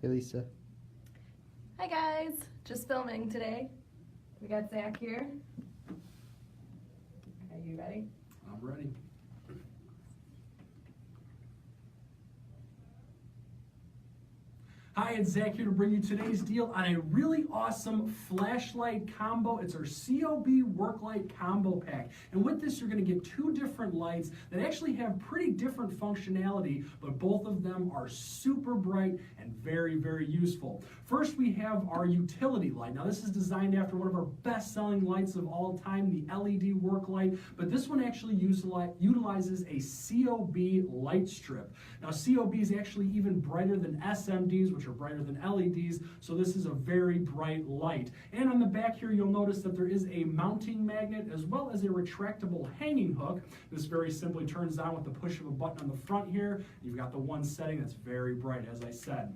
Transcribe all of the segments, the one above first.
Hey, Lisa. Hi guys, just filming today. We got Zach here. Are you ready? I'm ready. Hi, it's Zach here to bring you today's deal on a really awesome flashlight combo. It's our COB Worklight combo pack. And with this, you're going to get two different lights that actually have pretty different functionality, but both of them are super bright and very, very useful. First, we have our utility light. Now, this is designed after one of our best-selling lights of all time, the LED Worklight, but this one actually utilizes a COB light strip. Now, COB is actually even brighter than SMDs, which are brighter than LEDs, so this is a very bright light. And on the back here, you'll notice that there is a mounting magnet as well as a retractable hanging hook. This very simply turns on with the push of a button on the front here. You've got the one setting that's very bright, as I said.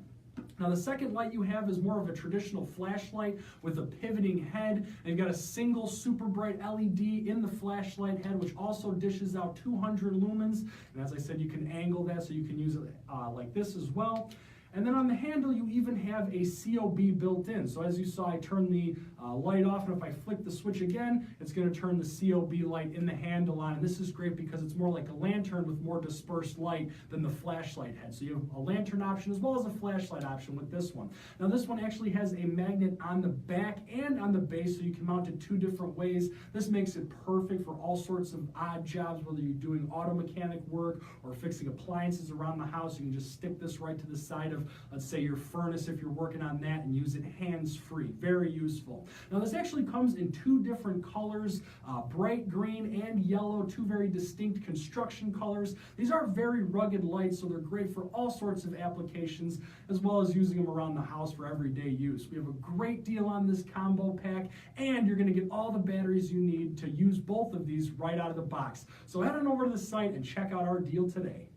Now the second light you have is more of a traditional flashlight with a pivoting head, and you've got a single super bright LED in the flashlight head, which also dishes out 200 lumens, and as I said, you can angle that so you can use it like this as well. And then on the handle, you even have a COB built in. So as you saw, I turned the light off, and if I flick the switch again, it's going to turn the COB light in the handle on. And this is great because it's more like a lantern with more dispersed light than the flashlight head. So you have a lantern option as well as a flashlight option with this one. Now this one actually has a magnet on the back and on the base, so you can mount it two different ways. This makes it perfect for all sorts of odd jobs, whether you're doing auto mechanic work or fixing appliances around the house. You can just stick this right to the side of, let's say, your furnace if you're working on that, and use it hands-free. Very useful. Now this actually comes in two different colors, bright green and yellow, two very distinct construction colors. These are very rugged lights, so they're great for all sorts of applications, as well as using them around the house for everyday use. We have a great deal on this combo pack, and you're going to get all the batteries you need to use both of these right out of the box. So head on over to the site and check out our deal today.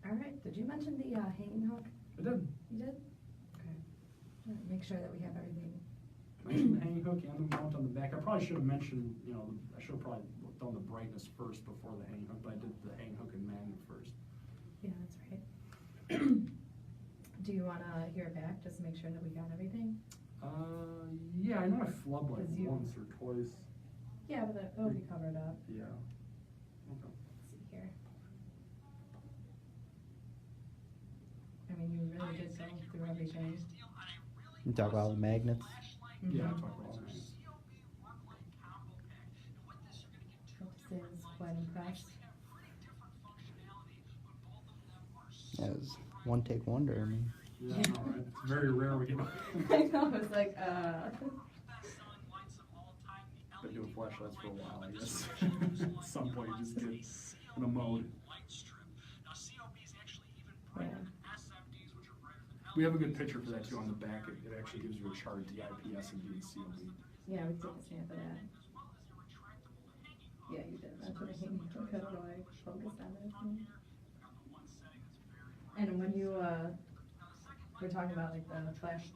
All right, did you mention the hanging hook? I did. You did? Okay. Make sure that we have everything. I mentioned the hanging hook and the mount on the back. I probably should have mentioned, I should have probably done the brightness first before the hanging hook, but I did the hanging hook and magnet first. Yeah, that's right. Do you want to hear it back, just to make sure that we got everything? Yeah, I know I flubbed like 'Cause you- once or twice. Yeah, but it'll be covered up. Yeah. Okay. Let's see here. I mean, you really did go through everything. You talk about the magnets. Yeah, I talked about all that. This is quite impressed. Yeah, it was one take wonder. I mean, Yeah, I know, right? It's very rare we get. I know, it's like, Been doing flashlights for a while, I guess. At some point, you just get in a mode. Yeah. We have a good picture for that too on the back. It actually gives you a chart, the IPS and the COB. Yeah, we took a snap of that. Yeah, you did. That's what I hanging hook. I don't know why I focused on it. And when you were talking about like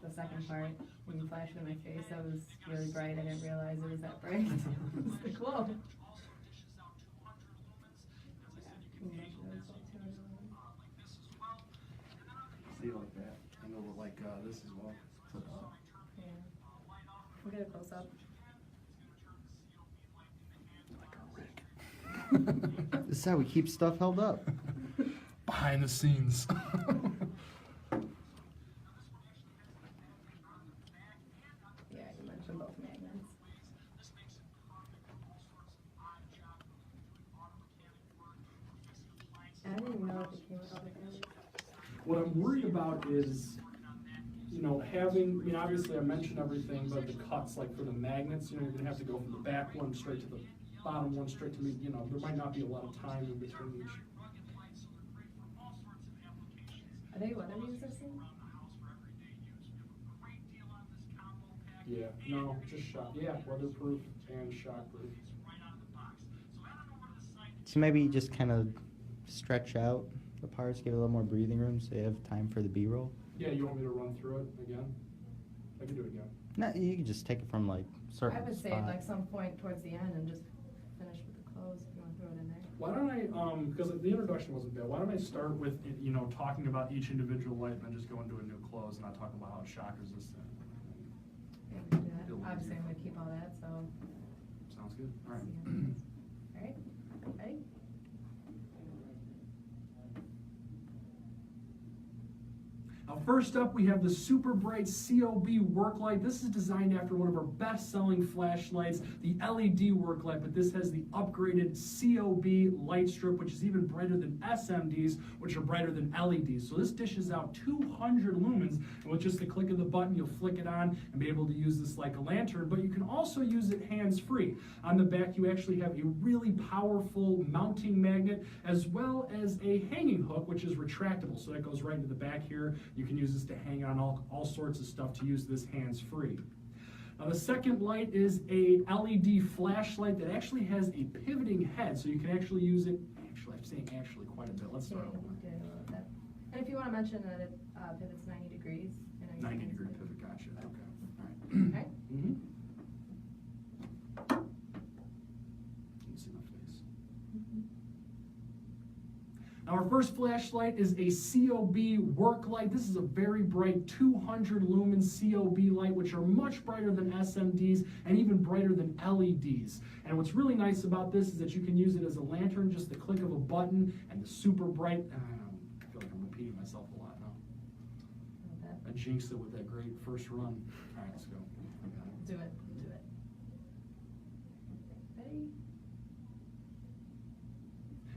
the second part, when you flashed in my face, that was really bright. I didn't realize it was that bright. It was like, whoa. See it like that, and over like this as well. Yeah. We'll get a close up. Like a rig. this is how we keep stuff held up. Behind the scenes. Yeah, you mentioned both magnets. I didn't even know if it came with other things. What I'm worried about is, having, obviously I mentioned everything, but the cuts, like for the magnets, you're gonna have to go from the back one straight to the bottom one straight to me, there might not be a lot of time in between each. Are they weather resistant? Yeah, no, just shock, yeah, weatherproof and shockproof. So maybe just kind of stretch out the parts, give it a little more breathing room so you have time for the B-roll. Yeah, you want me to run through it again? I can do it again. No, you can just take it from like certain I would say spot. like some point towards the end and just finish with the close if you want to throw it in there. Why don't I, because the introduction wasn't bad, why don't I start with, talking about each individual light and then just go into a new close and not talk about how it's shock resistant. Yeah, we can do that. Obviously, I'm gonna keep all that, so. Sounds good, all right. All right, ready? Now, first up, we have the super bright COB Worklight. This is designed after one of our best-selling flashlights, the LED Worklight, but this has the upgraded COB light strip, which is even brighter than SMDs, which are brighter than LEDs. So this dishes out 200 lumens, and with just the click of the button, you'll flick it on and be able to use this like a lantern, but you can also use it hands-free. On the back, you actually have a really powerful mounting magnet, as well as a hanging hook, which is retractable. So that goes right into the back here. You can use this to hang on all sorts of stuff to use this hands-free. Now the second light is a LED flashlight that actually has a pivoting head, so you can actually use it, I'm saying actually quite a bit. Let's start over. Yeah, a little bit. And if you wanna mention that it pivots 90 degrees. 90-degree pivot, gotcha, okay. All right. Okay. Mm-hmm. You can see my face. Now our first flashlight is a COB Worklight. This is a very bright 200 lumen COB light, which are much brighter than SMDs and even brighter than LEDs. And what's really nice about this is that you can use it as a lantern, just the click of a button, and the super bright, I feel like I'm repeating myself a lot now. I jinxed it with that great first run. All right, let's go. Do it, do it. Ready?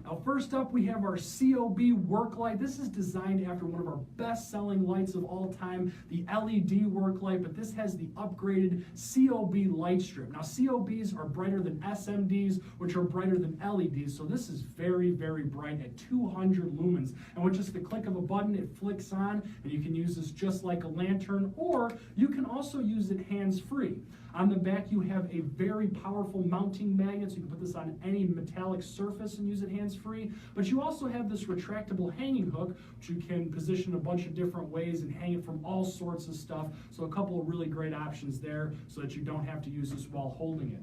Now first up, we have our COB Worklight. This is designed after one of our best-selling lights of all time, the LED Worklight, but this has the upgraded COB light strip. Now COBs are brighter than SMDs, which are brighter than LEDs, so this is very, very bright at 200 lumens. And with just the click of a button, it flicks on, and you can use this just like a lantern, or you can also use it hands-free. On the back, you have a very powerful mounting magnet, so you can put this on any metallic surface and use it hands-free. But you also have this retractable hanging hook, which you can position a bunch of different ways and hang it from all sorts of stuff. So a couple of really great options there so that you don't have to use this while holding it.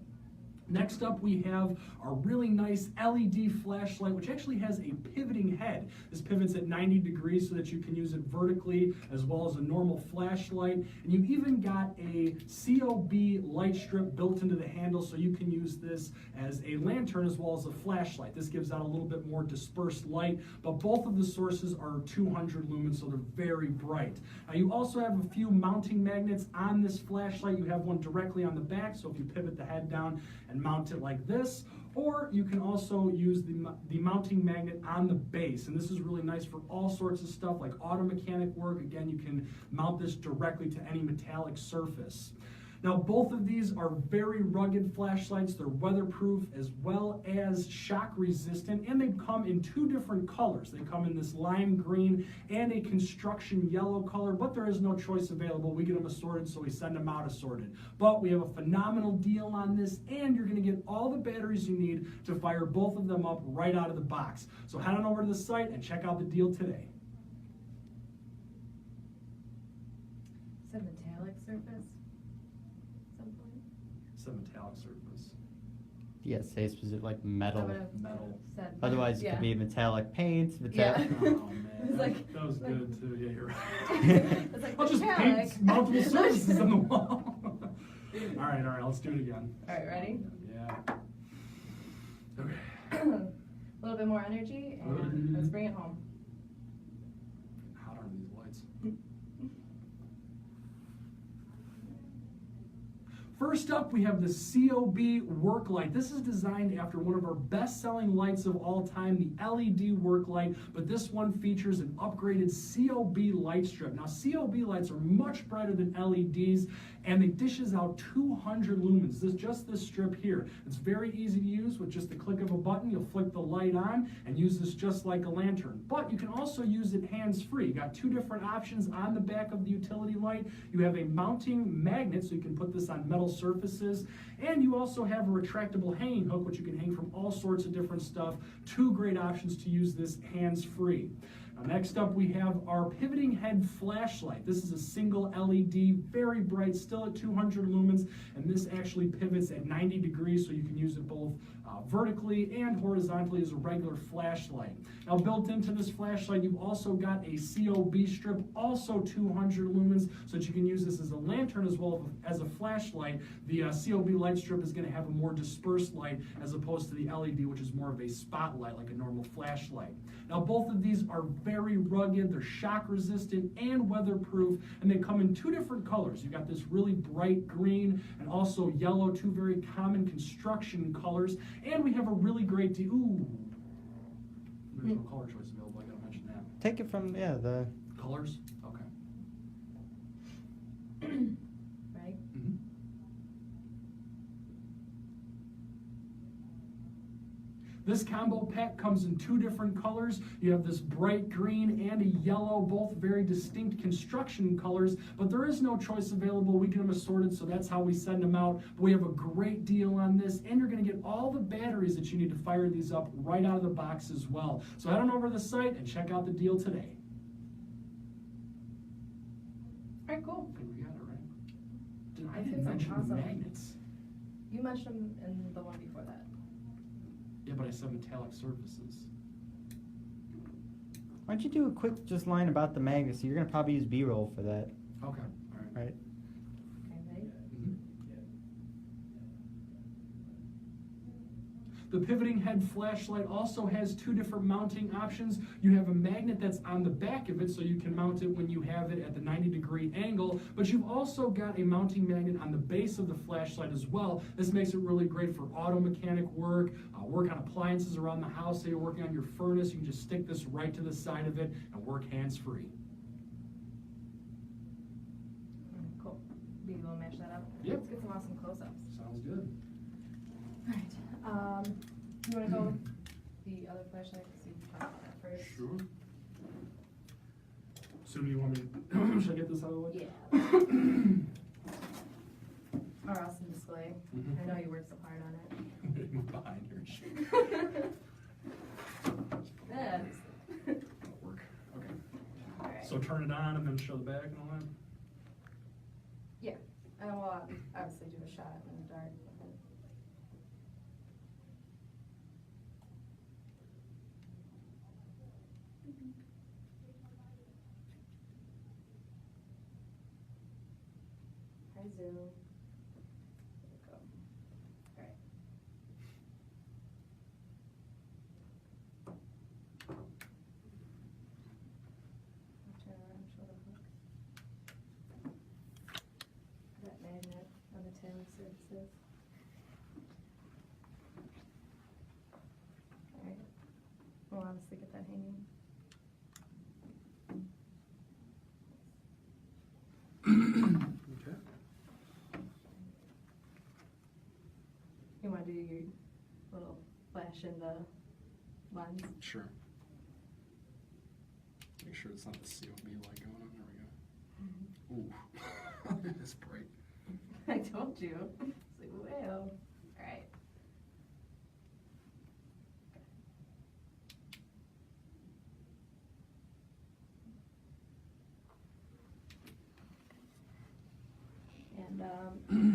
Next up, we have our really nice LED flashlight, which actually has a pivoting head. This pivots at 90 degrees so that you can use it vertically as well as a normal flashlight. And you've even got a COB light strip built into the handle, so you can use this as a lantern as well as a flashlight. This gives out a little bit more dispersed light, but both of the sources are 200 lumens, so they're very bright. Now you also have a few mounting magnets on this flashlight. You have one directly on the back, so if you pivot the head down and mount it like this, or you can also use the mounting magnet on the base, and this is really nice for all sorts of stuff like auto mechanic work. Again, you can mount this directly to any metallic surface. Now both of these are very rugged flashlights. They're weatherproof as well as shock resistant, and they come in two different colors. They come in this lime green and a construction yellow color, but there is no choice available. We get them assorted, so we send them out assorted. But we have a phenomenal deal on this, and you're gonna get all the batteries you need to fire both of them up right out of the box. So head on over to the site and check out the deal today. It's a metallic surface. It's a metallic surface. Yeah, say specific like metal. Metal. Otherwise, it yeah. could be metallic paint. Yeah. Oh man, It's like- that was good too. Yeah, you're right. It's like I'll just metallic. paint multiple surfaces on the wall. All right, let's do it again. All right, ready? Yeah. Okay. A little bit more energy, and let's bring it home. How are these lights? First up, we have the COB Worklight. This is designed after one of our best-selling lights of all time, the LED Worklight, but this one features an upgraded COB light strip. Now, COB lights are much brighter than LEDs, and it dishes out 200 lumens. This is just this strip here. It's very easy to use. With just the click of a button, you'll flick the light on and use this just like a lantern. But you can also use it hands-free. You got two different options on the back of the utility light. You have a mounting magnet, so you can put this on metal surfaces. And you also have a retractable hanging hook, which you can hang from all sorts of different stuff. Two great options to use this hands-free. Now, next up, we have our pivoting head flashlight. This is a single LED, very bright, still at 200 lumens, and this actually pivots at 90 degrees, so you can use it both vertically and horizontally as a regular flashlight. Now, built into this flashlight, you've also got a COB strip, also 200 lumens, so that you can use this as a lantern as well as a flashlight. The COB light strip is going to have a more dispersed light as opposed to the LED, which is more of a spotlight like a normal flashlight. Now, both of these are very rugged, they're shock resistant and weatherproof, and they come in two different colors. You've got this really bright green and also yellow, two very common construction colors. And we have a really great deal. Ooh, there's no color choice available. I gotta mention that. Take it from, yeah, the... Colors? Okay. Right? Mm-hmm. This combo pack comes in two different colors. You have this bright green and a yellow, both very distinct construction colors, but there is no choice available. We get them assorted, so that's how we send them out. But we have a great deal on this, and you're going to get all the batteries that you need to fire these up right out of the box as well. So head on over to the site and check out the deal today. All right, cool. I think we got it, right? I That's didn't mention awesome. the magnets. You mentioned them in the one before that. Yeah, but I said metallic surfaces. Why don't you do a quick just line about the magnets? You're going to probably use B-roll for that, Okay, all right. right? Okay, ready? Mhm. The pivoting head flashlight also has two different mounting options. You have a magnet that's on the back of it, so you can mount it when you have it at the 90-degree angle, but you've also got a mounting magnet on the base of the flashlight as well. This makes it really great for auto mechanic work, work on appliances around the house. Say you're working on your furnace, you can just stick this right to the side of it and work hands-free. Cool. Be able to match that up? Yep. Let's get some awesome close-ups. Sounds good. All right. You want to go with the other flashlight? So you can talk about that first. Sure. So do you want me to, should I get this out of the way? Yeah. Our awesome display. Mhm. I know you worked so hard on it. Behind her. Yeah. That'll work. Okay. All right. So turn it on and then show the back and all that? Yeah. And we'll obviously do a shot in the dark. Hi, Zoom. There we go. All right. Turn around, show the hook. That magnet on the metallic surfaces. All right. We'll obviously get that hanging. Okay. You want to do your little flash in the lens? Sure. Make sure it's not the COB light going on. There we go. Ooh. It's bright. I told you. It's like, well. Alright. And, I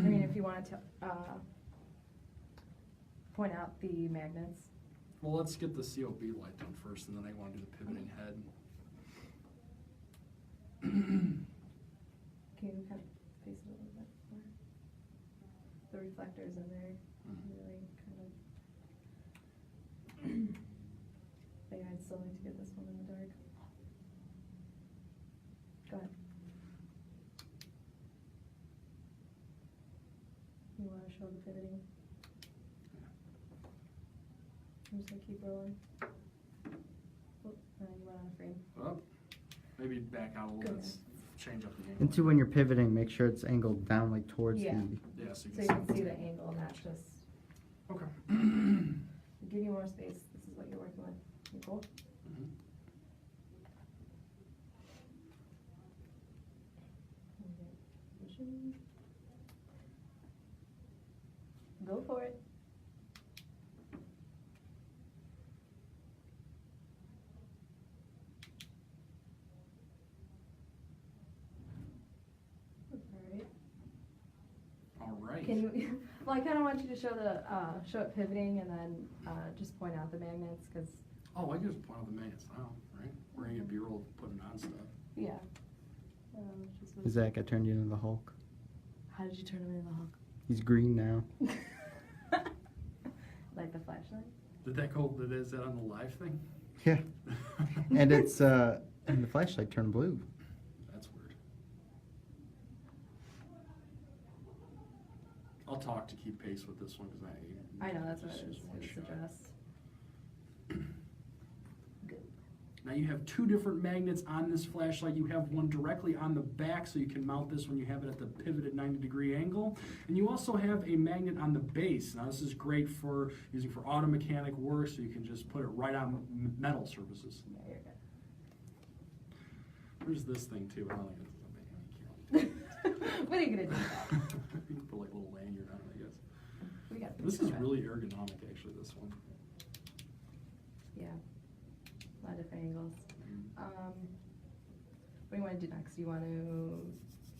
mean, if you wanted to, point out the magnets. Well, let's get the COB light done first, and then I want to do the pivoting head. Can you kind of face it a little bit more? The reflectors in there, really kind of. But yeah, I'd still like to get this one in the dark. Go ahead. You want to show the pivoting? I'm just gonna keep rolling. Oh, you went on a frame. Up. Maybe back out a little Good. bit. Change up the angle. And two, when you're pivoting, make sure it's angled down like towards Yeah. Yeah, so So you can see the angle, not just, Okay. to give you more space, this is what you're working with. You cool? Mhm. Okay. Vision. for it. All right. Can you, well, I kinda want you to show show it pivoting and then, just point out the magnets, cause, Oh, I can just point out the magnets now, right? We're gonna get B-roll putting on stuff. yeah. Zach, I turned you into the Hulk. How did you turn him into the Hulk? He's green now. Like the flashlight? Did that go, is that on the live thing? Yeah. And it's, and the flashlight turned blue. That's weird. I'll talk to keep pace with this one, because I know, that's what just it use one was shot. addressed. Good. Now you have two different magnets on this flashlight. You have one directly on the back, so you can mount this when you have it at the pivoted 90-degree angle. And you also have a magnet on the base. Now this is great for using for auto mechanic work, so you can just put it right on metal surfaces. Yeah, you're good. There's this thing too. I don't think it's What are you gonna do? you can put like a little lanyard on it, I guess. We got This is really ergonomic, actually, this one. Yeah. A lot of different angles. What do you want to do next? Do you want to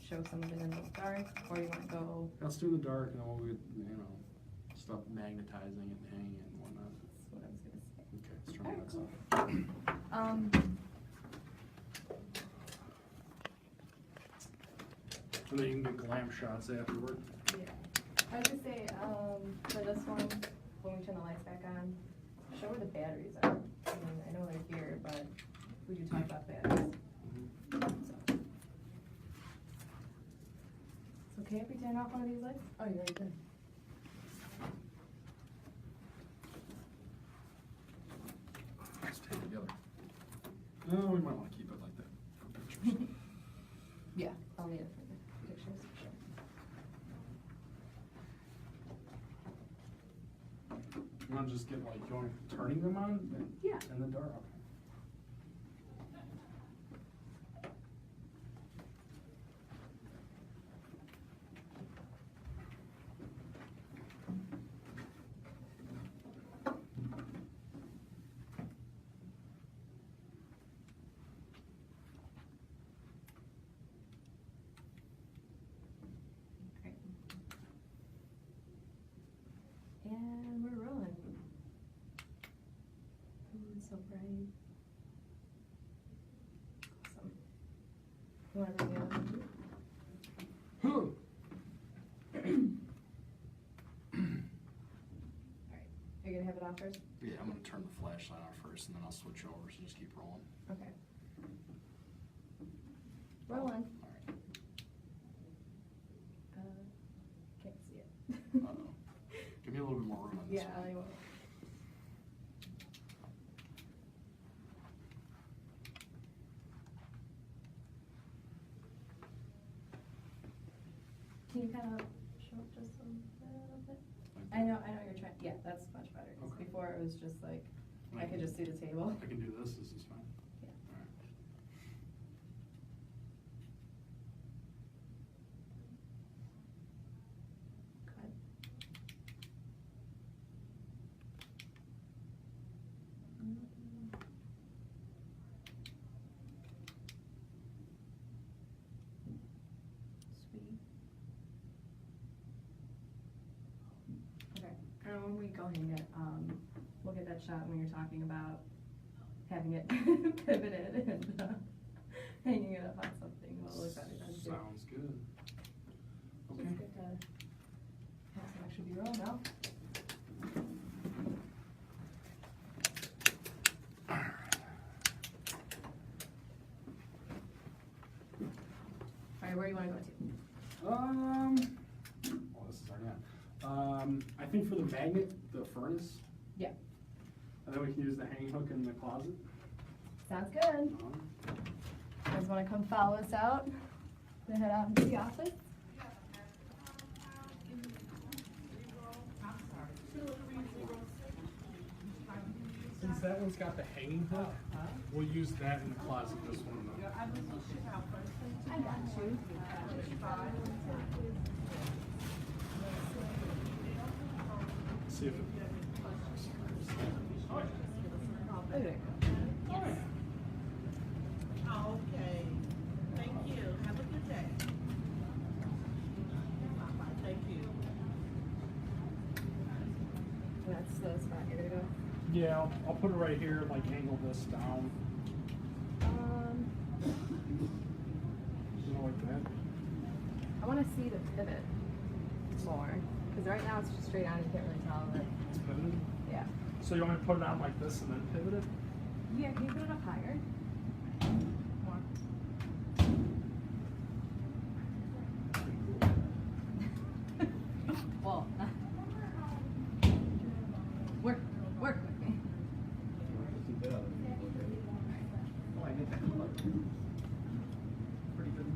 show some of it in the dark, or you want to go? Let's do the dark, and then we'll get, stuff magnetizing and hanging and whatnot. That's what I was gonna say. Okay, let's turn Alright, that off. And then you can get glam shots afterward. Yeah. I was gonna say, for this one, when we turn the lights back on, show where the batteries are. I mean, I know they're here, but we do talk about batteries. So. It's okay if we turn off one of these lights? Oh, you're right there. Let's take it together. No, we might want to keep it like that for pictures. Yeah, I'll need it for the pictures, for sure. You want to just get like turning them on? Yeah. In the dark. Great. And we're rolling. Ooh, it's so bright. Awesome. You want to bring the other one too? Alright, are you gonna have it on first? Yeah, I'm going to turn the flashlight on first, and then I'll switch over, so just keep rolling. Okay. Rolling. All right. Can't see it. Uh-oh. Give me a little bit more room on this Yeah, one. I will. Can you kind of show it just a little bit? Like I know you're trying, yeah, that's much better, 'cause Okay. before it was just like, I could just see the table. I can do this. This is fine. Yeah. All right. Go ahead. Sweet. Okay, and when we go hang it, we'll get that shot when you're talking about having it pivoted and hanging it up on something. We'll look at it then too. Sounds good. Just Okay. good to have some extra B-roll now. Alright, where do you wanna go to? Well, this is our net. I think for the magnet, the furnace, Yeah, and then we can use the hanging hook in the closet. sounds good. You guys wanna come follow us out? Gonna head out into the office? Since that one's got the hanging hook, we'll use that in the closet, this one. I got you. see if it. Oh, there you go. Okay, thank you, have a good day. Bye-bye, thank you. That's the spot you're gonna go. Yeah, I'll put it right here, like angle this down, you know, like that. I want to see the pivot more, because right now it's just straight on, you can't really tell it. It's pivoted. Yeah. So you want me to put it on like this and then pivot it? Yeah, can you put it up higher? More. Well, work with me. Pretty good.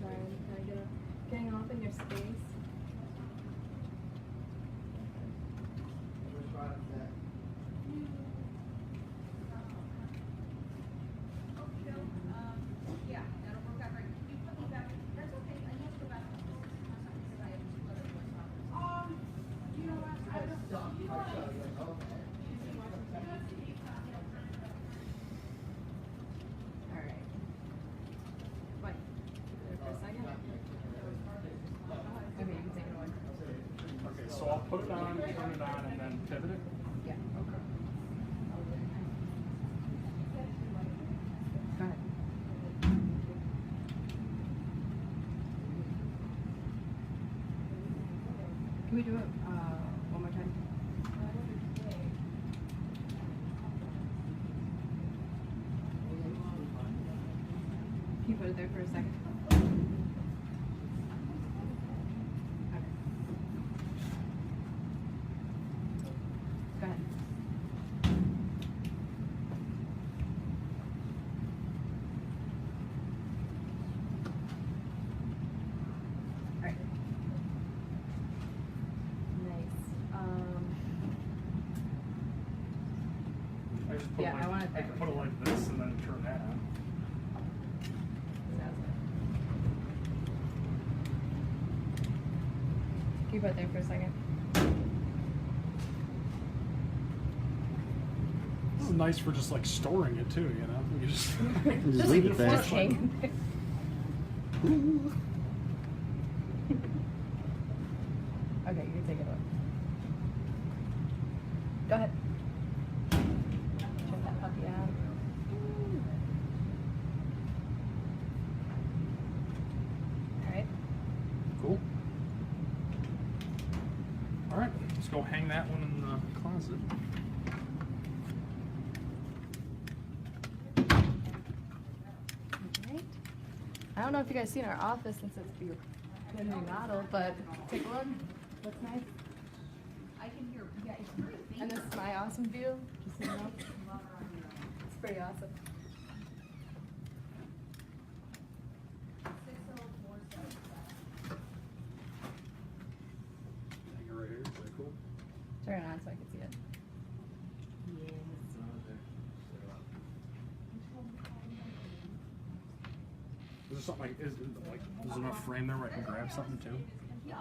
Sorry, can I get a, getting off in your space? Alright. Wait, there for a second? Okay, you can take it away. Okay, so I'll put it on, turn it on, and then pivot it? Yeah. Okay. Go ahead. Can we do it one more time? Can you put it there for a second? Okay. Go ahead. Alright. Nice. I just put Yeah, like, I want it I there. can put it like this and then turn that on. Can you put it there for a second? This is nice for just like storing it too, you know? You just, Just leave it there. Just hang there. Okay, you can take it away. Go ahead. Check that puppy out. Alright. Cool. All right, let's go hang that one in the closet. Alright. I don't know if you guys seen our office since it's been remodeled, but take a look. Looks nice. I can hear, yeah, it's pretty faint. And this is my awesome view. Just so you know. It's pretty awesome. 60477. Hang it right here, is that cool? Turn it on so I can see it. Is there something like, is there enough frame there where I can grab something too? Yeah, I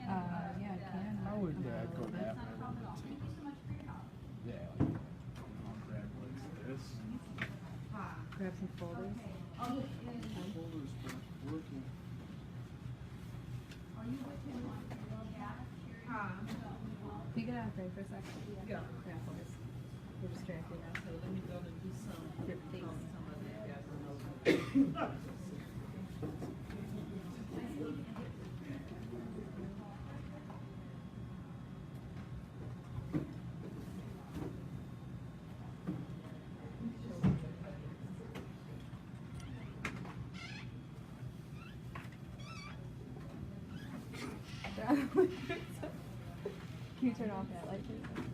can. I would, yeah, I'd go that way. Yeah, like, I'll grab like this. Grab some folders. Folders for working. Can you get out there for a second? Yeah. Yeah, focus. We're distracted now. So let me go to do some, Here, please. some of that. Can you turn off that light, please?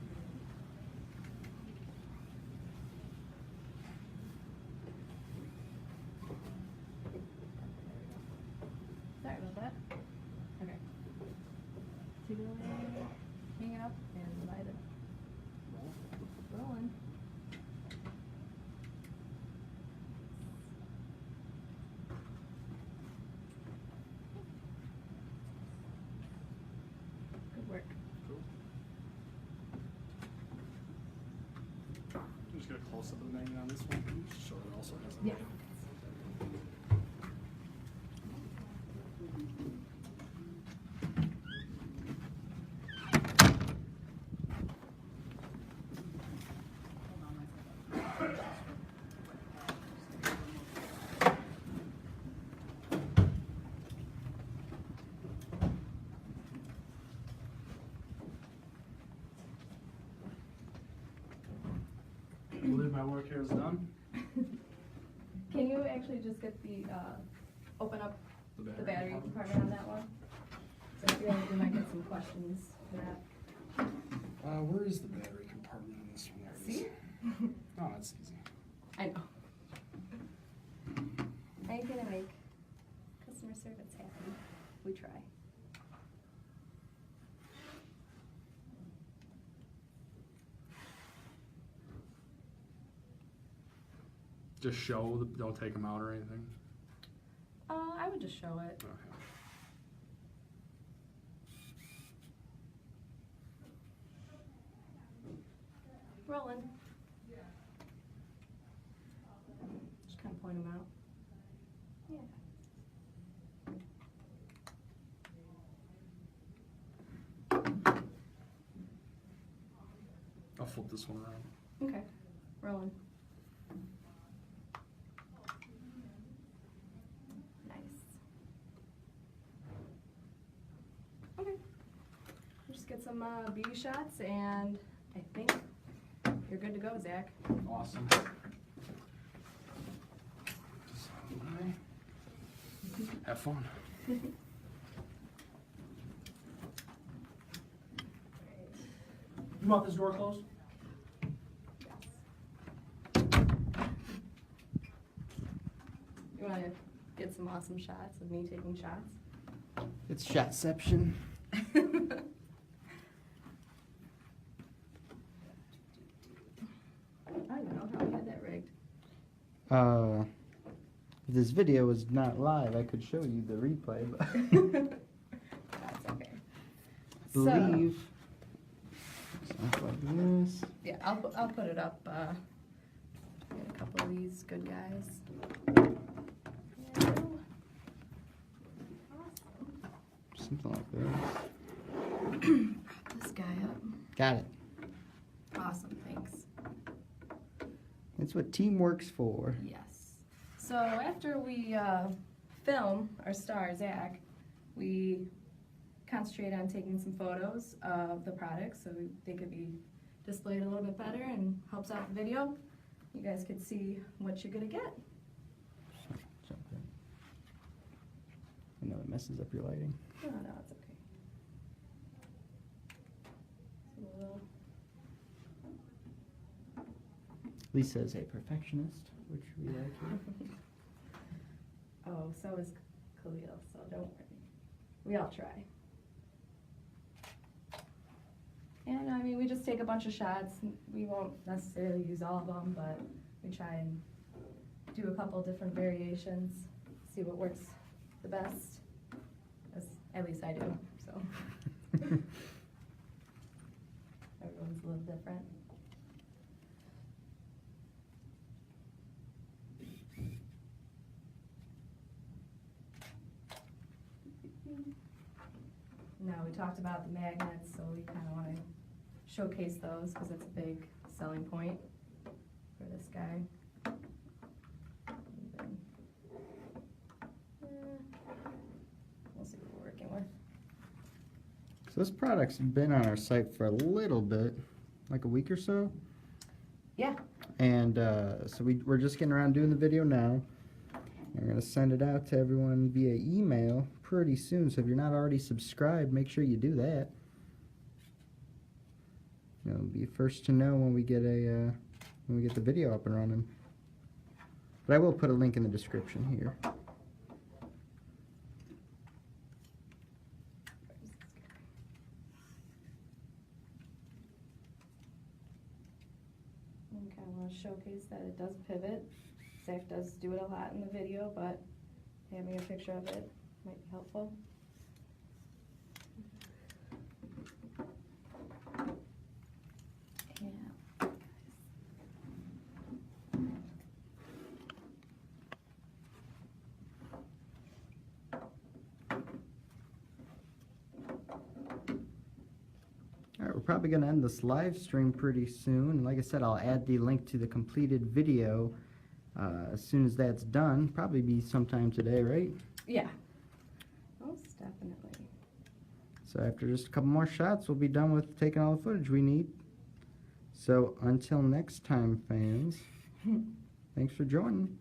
Sorry about that. Okay. Take it away, hang it up, and light it. close up of the magnet on this one? Just show it also has a Yeah. I believe my work here is done. Can you actually just get the, open up the battery compartment on that one? So I feel like we might get some questions for that. Where is the battery compartment in this one? There it is. See? Oh, that's easy. I know. Anything to make customer service happy, we try. Just show, don't take them out or anything? I would just show it. Okay. Rolling. Just kind of point them out. Yeah. I'll flip this one around. Okay, rolling. Nice. Okay. Just get some beauty shots, and I think you're good to go, Zach. Awesome. Have fun. You want this door closed? You want to get some awesome shots of me taking shots? It's shotception. I don't know how we had that rigged. If this video was not live, I could show you the replay, but That's okay. I believe stuff like this. Yeah, I'll put it up. Get a couple of these good guys. Yeah. Something like this. Prop this guy up. Got it. Awesome, thanks. That's what teamwork's for. Yes. So after we film our star, Zach, we concentrate on taking some photos of the products so they could be displayed a little bit better and helps out the video. You guys could see what you're gonna get. Jump in. I know it messes up your lighting. Oh, no, it's okay. So we'll- Lisa's a perfectionist, which we like here. Oh, so is Khalil, so don't worry. We all try. And I mean, we just take a bunch of shots. We won't necessarily use all of them, but we try and do a couple different variations, see what works the best. At least I do, so. Everyone's a little different. Now, we talked about the magnets, so we kind of want to showcase those because it's a big selling point for this guy. We'll see what we're working with. So this product's been on our site for a little bit, like a week or so. Yeah. And so we're just getting around doing the video now. And we're going to send it out to everyone via email pretty soon. So if you're not already subscribed, make sure you do that. You'll be first to know when we get the video up and running. But I will put a link in the description here. And kind of want to showcase that it does pivot. Zach does do it a lot in the video, but having a picture of it might be helpful. Yeah. probably going to end this live stream pretty soon. And like I said, I'll add the link to the completed video as soon as that's done. Probably be sometime today, right? Yeah. Most definitely. So after just a couple more shots, we'll be done with taking all the footage we need. So until next time, fans, thanks for joining.